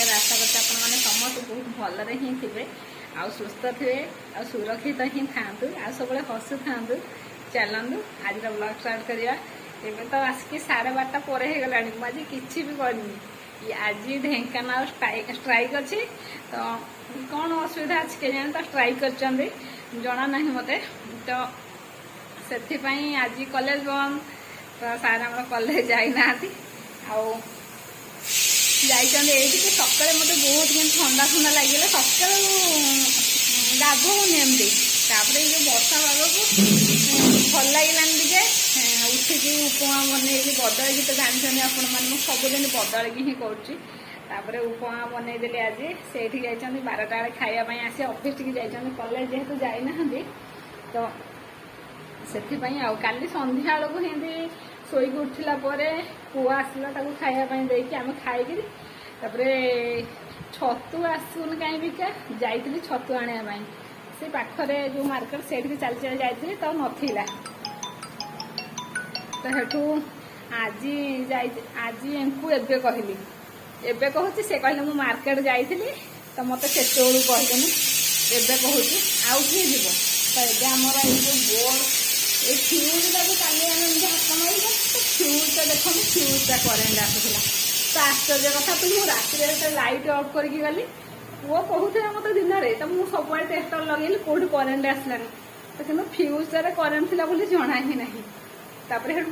नमस्कार। आशा करते आपण मैंने समस्त बहुत भलरे ही थे आ सुस्थ थे आ सुरक्षित ही था आ सब हसु था। चलतु आज ब्लॉग स्टार्ट करिया। एबे तो आसिक 12:30 पर हो गला आज किसी भी करनी। आज ढेंकानाल स्ट्राइक अच्छी तो कौन असुविधा अच्छी के जाने तो स्ट्राइक कर जना ना मते तो से आज कॉलेज बंद तो सार आम कॉलेज जाना सकाଳେ मत बहुत ठंडा ठंडा लगे सका गाधोनी एमती ये वर्षा पाग को भल लगे टे उठिकी उपमा बनई बदल तो जानते आपण मैंने सबुदिन बदल ही कर उपमा बनईदेली आज से 12टा बेले खावाई आसी ऑफिस टी कॉलेज जेहेतु जाना तो से काली संध्या बेलू हिंदी शोक उठला पुआ आसला खावाई देकी आम खाई छतु आसुन कहीं बिका जाइली छतु आने से पाखरे जो मार्केट से चल चल जाइली तो नथिला तो हेठू आज आज इनको एबे कहली एबे कहूँ से कहले मु मार्केट जाइली तो मत से कहले एबे कहूँ आउ किए जीव तो ये आमर ये बोर्ड ये फ्यूजटा भी काली हाथ मारे तो फ्यूजटा देखो फ्यूजटा करेन्ट आसूला तो आश्चर्य कथा तो मुझे रात लाइट अफ करके गली पुओ कहूथे मत दिन में तो मुझे सब टेस्टर लगे कौट करेन्ट आसलानी तो कि फ्यूजटार करेन्ट थी बोली जना ही ना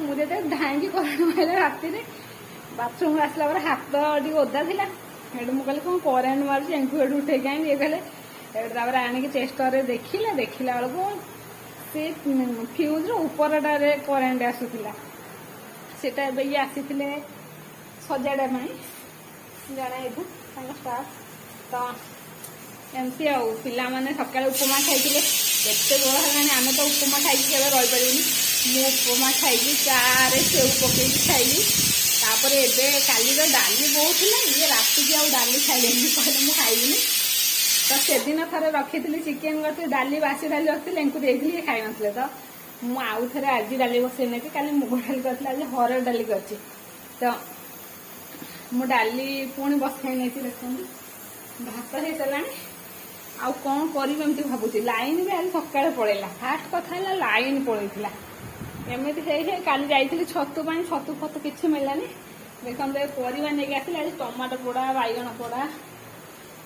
मुझे धाई करेन्ट मारे रात बाथरूम आसला हाथ टी ओदा थी मुझे कहली कौन करेन्ट मार्च एंकु उठे कहीं ये कहले आणिक टेस्टर देखिला देखला बेलू से फ्यूज उपरटार करेन्ट आसूला सेटा ये आसी सजाड़ा जड़े स्टाफ तो एमती पिला माने सका उपमा खाई एत बड़ है आम तो उपमा खाई रहीपर मु उपमा खाई चारे सेव पकई खाइली तापर एबे काली डाली बहुत ये राति की डाली खाइले कहले मुझे खाइबी तो से दिन थे रखी चिकेन करती डाली बासी डाली रखी इनको देती खाई नथिले तो मुझे थे आज डाली बसई नहीं काली मुग डाली करती आज हरड़ डाली कर तो मु डाली पुणी बसई नहीं देखते भात हो सारा आउ कौन करमती भावुची लाइन भी आज सका पड़ेगा फास्ट कथा है लाइन पड़ेगा एमती काली जाइली छतु छतु फतु किसी मिललानी देखते परिवा नहीं आसले आज टमाटो पोड़ा बैगण पोड़ा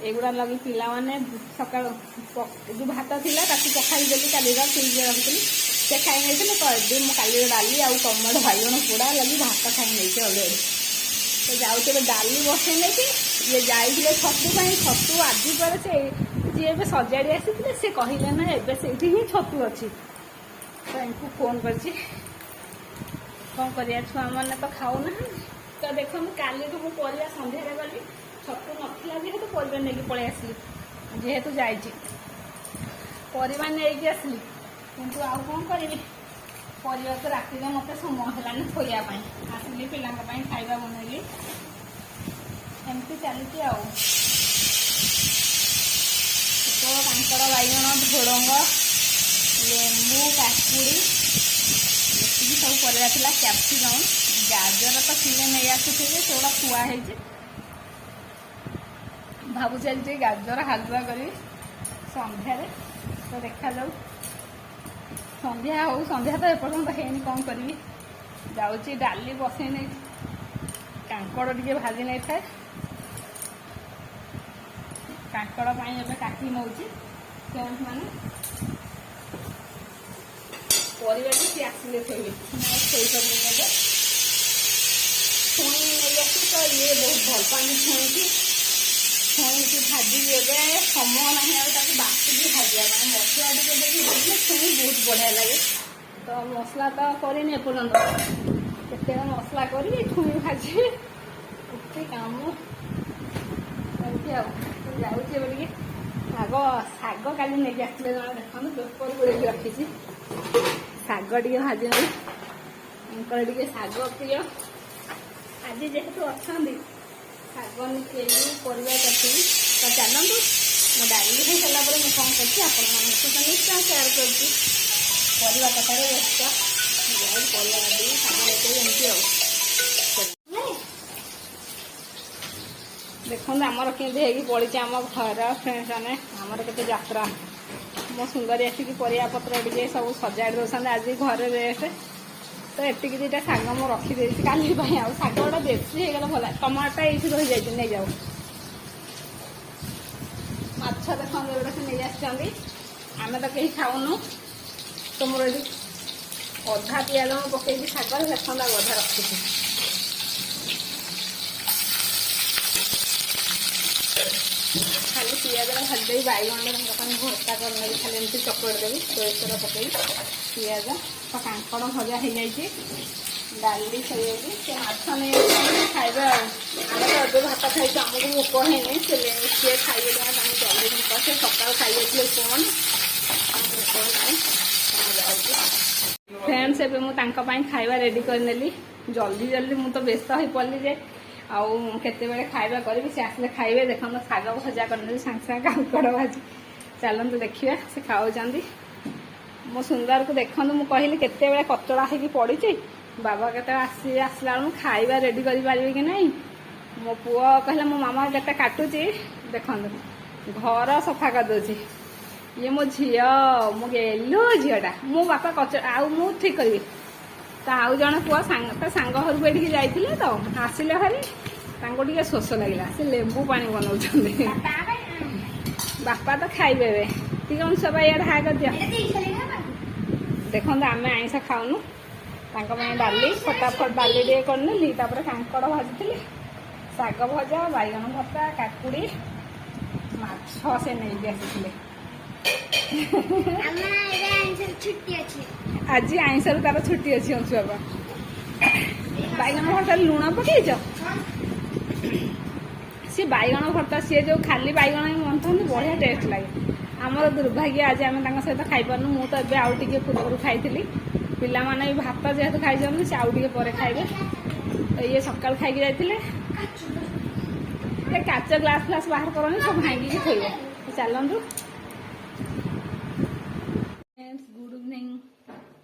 एगुड़ा लगे पिला माने सका जो भात थी पखाई देली काली फ्रिज रखी से खाई नहीं तो ये काली डाली आउ टमाटो बैगण पोड़ा लगी भात खाई नहीं अलरेडी तो जाऊे डाली बसई नहीं ये जाइए छतु छतु आज पर से जी ए सजाड़ी आसी से कहले ना एबे से ही छतु अच्छी तो इनको फोन कर कौन कर छुआ मैंने तो खाऊना तो देख काली तो मुझे परिया सन्धार गली छतु नाला जेहेतु परिवा नहीं पलि आसली जेहेतु जावा नहीं आसली किंतु आउ कौन करी परिवा तो राति मत समय है खोयापाई आसली पिला खाଇବା बनैली एमती चलती कांकड़ बैगण झोड़ंग लेंबू काकुड़ी ये सब परिया था कैप्सिकम गाजर तो किले नहीं आसुथे सेगुड़ा थुआई भावुची आज गाजर हालुआ करी सन्धार तो देखा जाऊ संध्या हो संध्या तो एपर्तंत है कौन करी जाऊँगी डाली बसई नहीं कांकड़ टे भाजी नहीं था कांकड़ एवं काटी नौ मैंने परिवार सी आसिले थे छुई नहीं आस तो ये बहुत भल पानी छुई की भाजी ए समय ना बाटिकी भाजा मसला टे भाजले छुई बहुत बढ़िया लगे तो मसला तो करनी एपर्तंत के मसला करी छुई भाजी एत कम जाऊँगी बोलिए शाग शाग काली नहीं आसते जन देखो पेपर गुड़े रखी शाग टे भाजी नहीं टे शाग प्रिय आज जेहेतु अच्छा शाग निकली परिवा काटी तो चलतु मो डाली हो सारा मुझे कौन कर निश्चय सेयार कर कटार व्यस्त परिवा काटी शाग एमती देखो आमर केमी पड़ी आम घर फ्रेंड्स मैंने आमर के यात्रा मो सुंदरी आसिक परिया पत्र टे सब सजाड़ दौरान आज घर रेस्ट तो एतिक दुटा शाग मुझे रखीदे काली शाग गुड़ा बेसी होगा भल टमाटा ये रही जाए नहीं जाऊ माछ देखो एगुड़ा से नहीं आम तो कहीं खाऊनु तो मोर ये अधा पियाज पकई शाग देखा अधा रखी खाली पियाज भाजी बैगन भर्ता करने खाली एमती चकड़ देवी सोर पकई पियाज तो कांकड़ भजा हो जाए डाली से माछ नहीं खाइबा आम तो भात खाई आमको भोक है सी खाइए जल्दी भोक से सका खाई उपमान फ्रेंड्स एवं मुझे खाइबा रेडी करनेली जल्दी जल्दी मुझे तो व्यस्त हो पड़ी जे आते खाइबा करी से आसले खाइबे देख शाग भजा कर सांगे सांगे कांकड़ भाजी चलते देखा से खाऊँ मो सुंदर को देखु मुझे कहली केते कचड़ा होगी पड़ी बाबा के आसला खाइबा रेडी कर पारे कि नहीं मो पुओ कहला मो मामा के काटुची देख घर सफा कर दे ये मो झी मो गेलु झीटा मो बापा कचड़ा आउ मु ठीक करी तो आउ जन पुआ सांग घर को ये जाइए तो आसिले भारी टे शोष लगे से लेंबू पानी बनाऊँ बापा तो खाइबे ठीक है सब ये हाई कर दिया देखो आम आईस खाऊनु डाली फटाफट डाली टे करनी कांकड़ भाजी शाग भजा बैगन भर्ता काकुड़ी माछ से नहीं आसी आज आईस तार छुट्टी अच्छी अंशु बाबा बैगन भर्ता लुण पकईच सी बैगन भर्ता सी जो खाली बैगन मंथन बढ़िया टेस्ट लगे आमर दुर्भाग्य आज आम सहित खाई पार्नु मु तो एवं आउ टे पूर्व खाई पिला माने भी भात जेहेतु खाई से आउ टे पर खाइबे तो ये सकाल खाई जाते काच ग्लास फ्लास बाहर करनी सब भांगी थोड़े चलतु गुड इवनिंग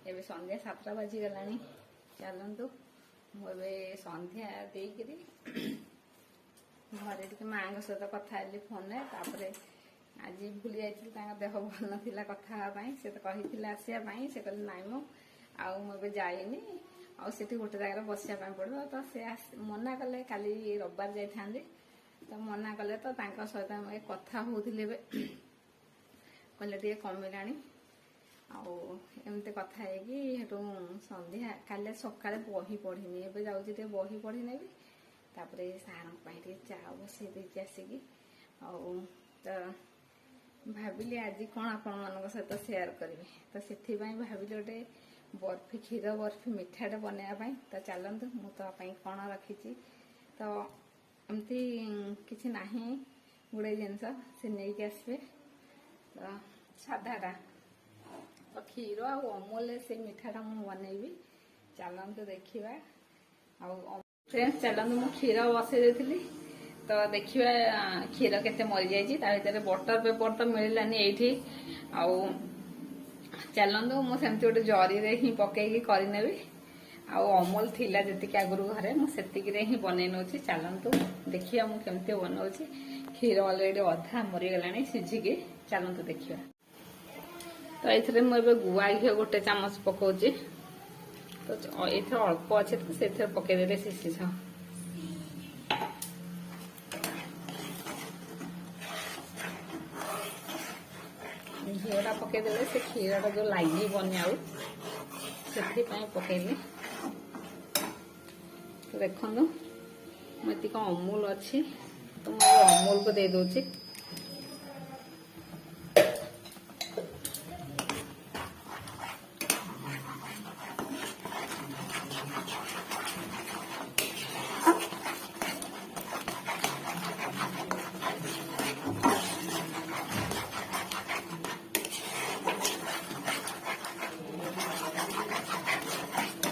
एवं संध्या 7टा बाजिगला चलतु मुझे संध्या देकरी घरे टे माँ सहित कथा फोन तापर आज भूली जाइए देह भल ना कथापी से तो कही आसवाई से कहले नाई मो आए जाइनी आठ गोटे जगह बसापी पड़ो तो से मना कले काली रविवार जाइए तो मना कले तो सहित कथा होते कहले टे कमिला आमती कथा है संध्या काले सका बही पढ़नी एवं जाऊँगी बही पढ़ी नेबी तापर सारे चा बसई देकी आसिकी तो भाविली आज कौन आपण मान सहित सेयार करी तो से भाविली गोटे बर्फी क्षीर बर्फी मिठाटे बनवाई तो चलतु मुझे कौन रखी तो एमती किसी ना गुड़े जिनस से नहीं आसबे तो साधाटा तो क्षीर आमूल से मिठाटा मुझे बनईबी चलतु देखा फ्रेंड्स चलतु मु क्षीर बसई देती तो देखिए क्षीर केते मरी जाइए भर बटर पेपर तो मिललानी ये चलतु मुझे गोटे जरी ही पकईकी करनेबी अमूल थिला जी आगुरी घरे मुझे ही बनई नौ चलतु देखिए मुझे बनाऊँ क्षीर अलरेडी अधा मरीगला सीझिकी चलतु देखिए तो ये मुझे गुआ घी गोटे चामच पकाऊँ तो ये अल्प अच्छे तो से पकईदे से सीझ घीटा पकईदे से क्षीरटा जो लगे आउ से पकईली तो देखो मुझे अमूल अच्छी तो मुझे अमूल को दे दूची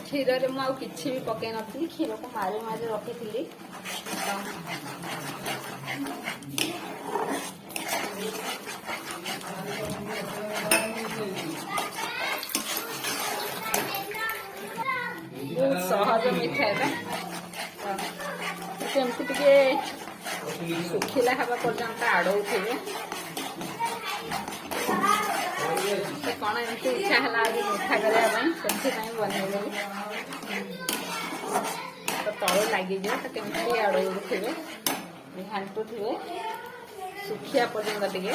क्षीर में मुझे किसी भी पकई नी क्षीर को मारी मारी रखी थी बहुत सहज मिठा है एमती टे ଶୁଖିଲା ହେବା ପର୍ଯ୍ୟନ୍ତ ଆଡ଼ଉଥିବେ। କ'ଣ ଏମିତି ଇଚ୍ଛା ହେଲା ଆଜି ମିଠା କରିବା ପାଇଁ, ସେଥିପାଇଁ ବନେଇଦେଲି। ତ ତଳୁ ଲାଗିଯିବ, ତ କେମିତି ଆଡ଼ଉଥିବେ, ଘାଣ୍ଟୁଥିବେ ଶୁଖିବା ପର୍ଯ୍ୟନ୍ତ ଟିକେ।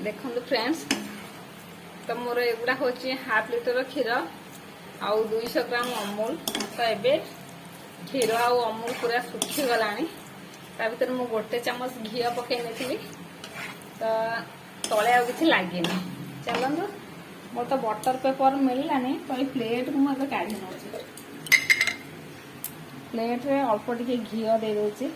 ଦେଖନ୍ତୁ ଫ୍ରେଣ୍ଡସ୍, ତ ମୋର ଏଗୁଡ଼ା ହେଉଛି 1/2 ଲିଟର କ୍ଷୀର ଆଉ 200 ଗ୍ରାମ ଅମୁଲ। ତ ଏବେ କ୍ଷୀର ଆଉ ଅମୁଲ ପୁରା ଶୁଖିଗଲାଣି। ତା ଭିତରେ ମୁଁ 1 ଚାମଚ ଘିଅ ପକାଇ ନେଇଥିଲି, ତ ତଳେ ଆଉ କିଛି ଲାଗିନି। ଚାଲନ୍ତୁ, ମୋର ତ ବଟର ପେପର ମିଳିଲାନି, ତ ଏଇ ପ୍ଲେଟ୍କୁ ମୁଁ ଏବେ କାଢ଼ି ନେଉଛି। ପ୍ଲେଟ୍ରେ ଅଳ୍ପ ଟିକେ ଘିଅ ଦେଇଦେଉଛି।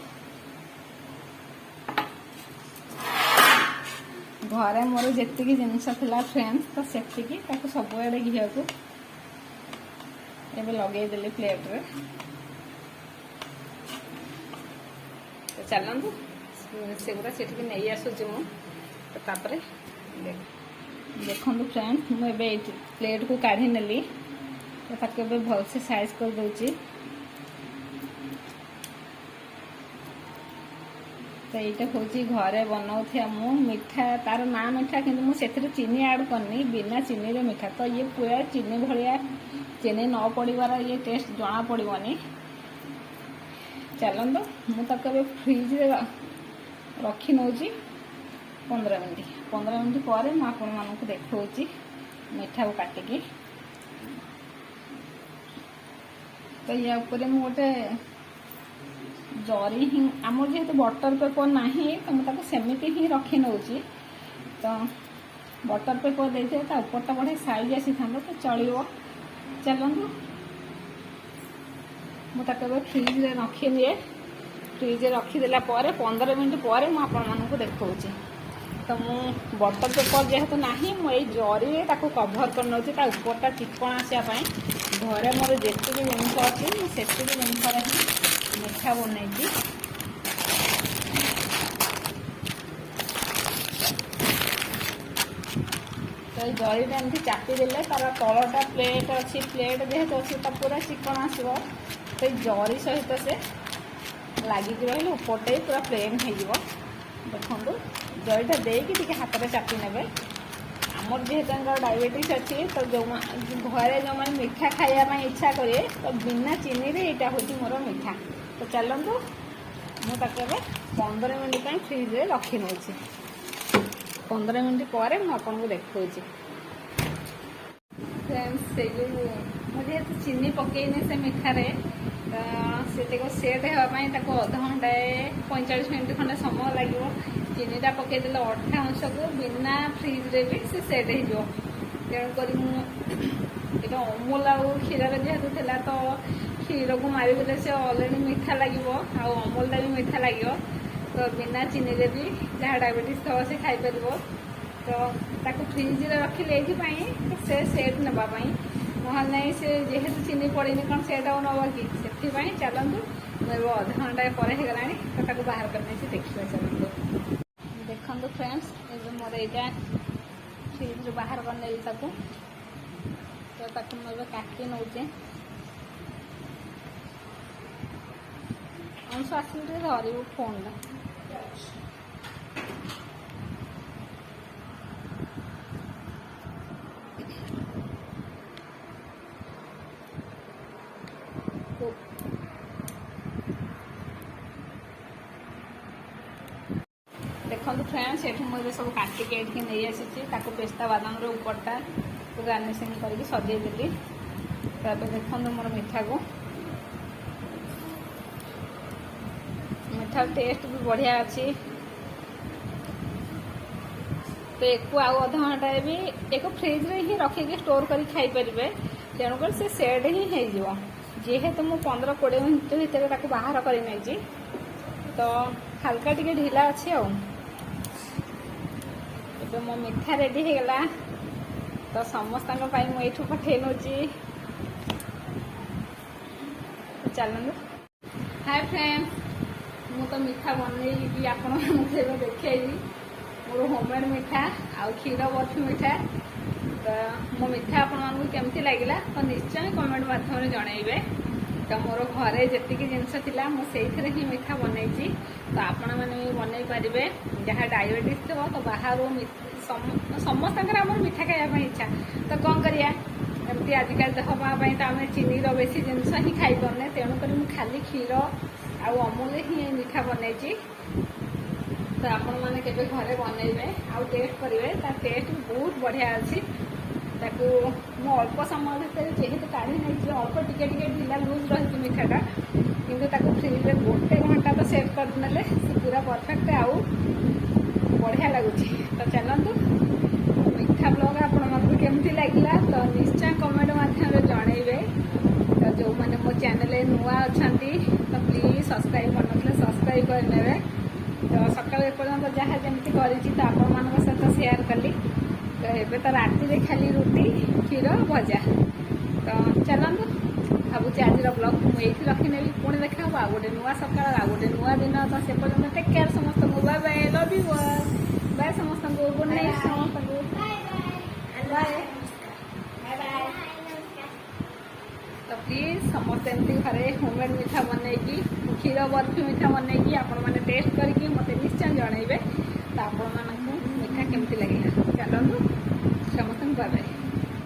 ଘରେ ମୋର ଯେତିକି ଜିନିଷ ଥିଲା ଫ୍ରେଣ୍ଡସ୍, ତ ସେତିକି ତାକୁ ସବୁଆଡ଼େ ଘିଅକୁ ଏବେ ଲଗେଇଦେଲି ପ୍ଲେଟ୍ରେ। ତ ଚାଲନ୍ତୁ ସେଗୁଡ଼ା ସେଠିକି ନେଇ ଆସୁଛି ମୁଁ। ତ ତାପରେ ଦେଖନ୍ତୁ ଫ୍ରେଣ୍ଡସ୍, ମୁଁ ଏବେ ଏଇ ପ୍ଲେଟ୍କୁ କାଢ଼ି ନେଲି। ତ ତାକୁ ଏବେ ଭଲସେ ସାଇଜ୍ କରିଦେଉଛି। ତ ଏଇଟା ହେଉଛି ଘରେ ବନାଉଥିବା ମୁଁ ମିଠା, ତାର ନାଁ ମିଠା, କିନ୍ତୁ ମୁଁ ସେଥିରେ ଚିନି ଆଡ଼୍ କରିନି, ବିନା ଚିନିରେ ମିଠା। ତ ଇଏ ପୁରା ଚିନି ଭଳିଆ, ଚିନି ନ ପଡ଼ିବାର ଇଏ ଟେଷ୍ଟ ଜଣା ପଡ଼ିବନି। ଚାଲନ୍ତୁ, ମୁଁ ତାକୁ ଏବେ ଫ୍ରିଜ୍ରେ ରଖି ନେଉଛି 15 ମିନିଟ୍। 15 ମିନିଟ୍ ପରେ ମୁଁ ଆପଣମାନଙ୍କୁ ଦେଖାଉଛି ମିଠାକୁ କାଟିକି। ତ ୟା ଉପରେ ମୁଁ ଗୋଟେ ଜରି ହିଁ, ଆମର ଯେହେତୁ ବଟର ପେପର ନାହିଁ, ତ ମୁଁ ତାକୁ ସେମିତି ହିଁ ରଖି ନେଉଛି। ତ ବଟର ପେପର ଦେଇଥିଲେ ତା ଉପରଟା ବଢ଼ିଆ ସାଇଜ୍ ଆସିଥାନ୍ତା, ତ ଚଳିବ। ଚାଲନ୍ତୁ, ମୁଁ ତାକୁ ଏବେ ଫ୍ରିଜ୍ରେ ରଖିନିଏ। ଫ୍ରିଜ୍ରେ ରଖିଦେଲା ପରେ 15 ମିନିଟ୍ ପରେ ମୁଁ ଆପଣମାନଙ୍କୁ ଦେଖାଉଛି। ତ ମୁଁ ବଟର ପେପର ଯେହେତୁ ନାହିଁ, ମୁଁ ଏଇ ଜରିରେ ତାକୁ କଭର୍ କରିନେଉଛି, ତା ଉପରଟା ଚିକ୍କଣ ଆସିବା ପାଇଁ। ଘରେ ମୋର ଯେତିକି ଜିନିଷ ଅଛି, ମୁଁ ସେତିକି ଜିନିଷରେ ହିଁ ମିଠା ବନେଇଛି। ତ ଏଇ ଜରିଟା ଏମିତି ଚାପି ଦେଲେ ତାର ତଳଟା ପ୍ଲେଟ୍ ଅଛି, ପ୍ଲେଟ୍ ଯେହେତୁ ଅଛି ତା ପୁରା ଚିକ୍କଣ ଆସିବ। ସେଇ ଜରି ସହିତ ସେ ଲାଗିକି ରହିଲେ ଉପରଟା ବି ପୁରା ପ୍ଲେନ୍ ହେଇଯିବ। ଦେଖନ୍ତୁ, ଜରିଟା ଦେଇକି ଟିକେ ହାତରେ ଚାପି ନେବେ। ଆମର ଯେହେତୁ ଡାଇବେଟିସ୍ ଅଛି, ତ ଘରେ ଯେଉଁମାନେ ମିଠା ଖାଇବା ପାଇଁ ଇଚ୍ଛା କରିବେ, ତ ବିନା ଚିନିରେ ଏଇଟା ହେଉଛି ମୋର ମିଠା। ତ ଚାଲନ୍ତୁ, ମୁଁ ତାକୁ ଏବେ 15 ମିନିଟ୍ ପାଇଁ ଫ୍ରିଜ୍ରେ ରଖି ନେଉଛି। 15 ମିନିଟ୍ ପରେ ମୁଁ ଆପଣଙ୍କୁ ଦେଖାଉଛି। ଫ୍ରେଣ୍ଡସ୍, ସେ ଯେଉଁ ମୁଁ ଯେହେତୁ ଚିନି ପକାଇନି ସେ ମିଠାରେ, ସେଟାକୁ ସେଟ୍ ହେବା ପାଇଁ ତାକୁ ଅଧଘଣ୍ଟାଏ 45 ମିନିଟ୍ ଖଣ୍ଡେ ସମୟ ଲାଗିବ। ଚିନିଟା ପକାଇଦେଲେ ଅଠା ଅଂଶକୁ ବିନା ଫ୍ରିଜ୍ରେ ବି ସେ ସେଟ୍ ହେଇଯିବ। ତେଣୁକରି ମୁଁ ଏଇଟା ଅମୁଲ ଆଉ କ୍ଷୀରରେ ଯେହେତୁ ଥିଲା, ତ କ୍ଷୀରକୁ ମାରିଦେଲେ ସେ ଅଲରେଡ଼ି ମିଠା ଲାଗିବ, ଆଉ ଅମୁଲଟା ବି ମିଠା ଲାଗିବ। ତ ବିନା ଚିନିରେ ବି ଯାହା ଡାଇବେଟିସ୍ ଥିବ ସେ ଖାଇପାରିବ। ତ ତାକୁ ଫ୍ରିଜ୍ରେ ରଖିଲେ ଏଇଥିପାଇଁ ସେ ସେଟ୍ ନେବା ପାଇଁ, ନହେଲେ ନାହିଁ ସେ ଯେହେତୁ ଚିନି ପଡ଼ିନି କ'ଣ ସେଟ୍ ଆଉ ନେବ କି? ସେଥିପାଇଁ ଚାଲନ୍ତୁ, ମୁଁ ଏବେ ଅଧଘଣ୍ଟାଏ ପରେ ହେଇଗଲାଣି, ତ ତାକୁ ବାହାର କରିନେଇଛି, ଦେଖିବା ଚାଲନ୍ତୁ। ଦେଖନ୍ତୁ ଫ୍ରେଣ୍ଡସ୍, ଏବେ ମୋର ଏଇଟା ଫ୍ରିଜ୍ରୁ ବାହାର କରିନେଲି ତାକୁ। ତ ତାକୁ ମୁଁ ଏବେ କାଟି ନେଉଛି। ଅଂଶ ଆସିକି ଟିକେ ଧରିବୁ ଫୋନ୍ଟା। ଦେଖନ୍ତୁ ଫ୍ରେଣ୍ଡସ୍, ଏଠୁ ମୁଁ ଏବେ ସବୁ କାଟିକି ଏଠିକି ନେଇ ଆସିଛି। ତାକୁ ପେସ୍ତା ବାଦାମର ଉପରଟା ଗାର୍ନିସିଂ କରିକି ସଜେଇ ଦେଲି। ତାପରେ ଦେଖନ୍ତୁ ମୋର ମିଠାକୁ, ମିଠାର ଟେଷ୍ଟ ବି ବଢ଼ିଆ ଅଛି। ତ ଏକୁ ଆଉ ଅଧଘଣ୍ଟାଏ ବି ଏକୁ ଫ୍ରିଜ୍ରେ ହିଁ ରଖିକି ଷ୍ଟୋର୍ କରି ଖାଇପାରିବେ। ତେଣୁକରି ସେ ସେଟ୍ ହିଁ ହେଇଯିବ। ଯେହେତୁ ମୁଁ 15-20 ମିନିଟ୍ ଭିତରେ ତାକୁ ବାହାର କରି ନେଇଛି, ତ ହାଲକା ଟିକେ ଢିଲା ଅଛି ଆଉ। ଏବେ ମୋ ମିଠା ରେଡ଼ି ହେଇଗଲା, ତ ସମସ୍ତଙ୍କ ପାଇଁ ମୁଁ ଏଇଠୁ ପଠେଇ ନେଉଛି। ଚାଲନ୍ତୁ। ହାଏ ଫ୍ରେଣ୍ଡସ୍, ମୁଁ ତ ମିଠା ବନେଇକି ଆପଣମାନଙ୍କୁ ଏବେ ଦେଖେଇଲି। ମୋର ହୋମମେଡ୍ ମିଠା ଆଉ କ୍ଷୀର ବର୍ଫି ମିଠା। ତ ମୋ ମିଠା ଆପଣମାନଙ୍କୁ କେମିତି ଲାଗିଲା, ତ ନିଶ୍ଚୟ କମେଣ୍ଟ ମାଧ୍ୟମରେ ଜଣାଇବେ। तो मोर घरे जी जिनस थिला मु सेइथिरे ही मिठा बनैछि तो आपण माने भी बनई पारिबे जहाँ डायबिटीज थो तो बाहर समस्त मिठा खाଇବା इच्छा तो कौन करिया एमती आजिकल देह पाई तो आम चीनी बेसी जिनस ही खाई पारे तेणुक खाली क्षीर आउ अमूल ही मिठा बनैछि तो आपण मैंने केबे घरे बनइबे आउ टेस्ट करेंगे तार टेस्ट बहुत बढ़िया अच्छी ताकू मु अल्प समय भितर जेहेतु काढ़ी नहीं अल्प टिके ढिला लुज रही मिठाटा किंतु ताकू फ्रिज में गोटे घंटा तो सेव करदे से पूरा परफेक्ट आउ बढ़िया लगुच तो चलतु मिठा ब्लॉग आपण मन केमती लगिला तो निश्चय कमेंट माध्यम जनइबे तो जो मैंने मो चैनल नुआ अच्छा तो प्लीज सब्सक्राइब करन सब्सक्राइब करने तो सकाल एपर्यंत जहाँ जमी करी तो आपण मान सहित सेयार कली तो एबे तो राति खाली रुटी क्षीर भजा तो चलतु भावुँ आज ब्लॉग मुझे रखिने पुणी देखा आ गोटे नुआ सकाल आ गोटे नुआ दिन तो से पर्यटन टेक केयर समस्त को bye bye love you bye समस्त को गुड नाइट समस्त को बाय तो प्लीज समस्त एमती घरे होममेड मिठा बनैकी क्षीर बर्फी मिठा बनैकी आपण मैंने टेस्ट करके मत निश्चय जनइबे तो आपण मानू मिठा केमती लगे चलतु समस्त बाय बाय।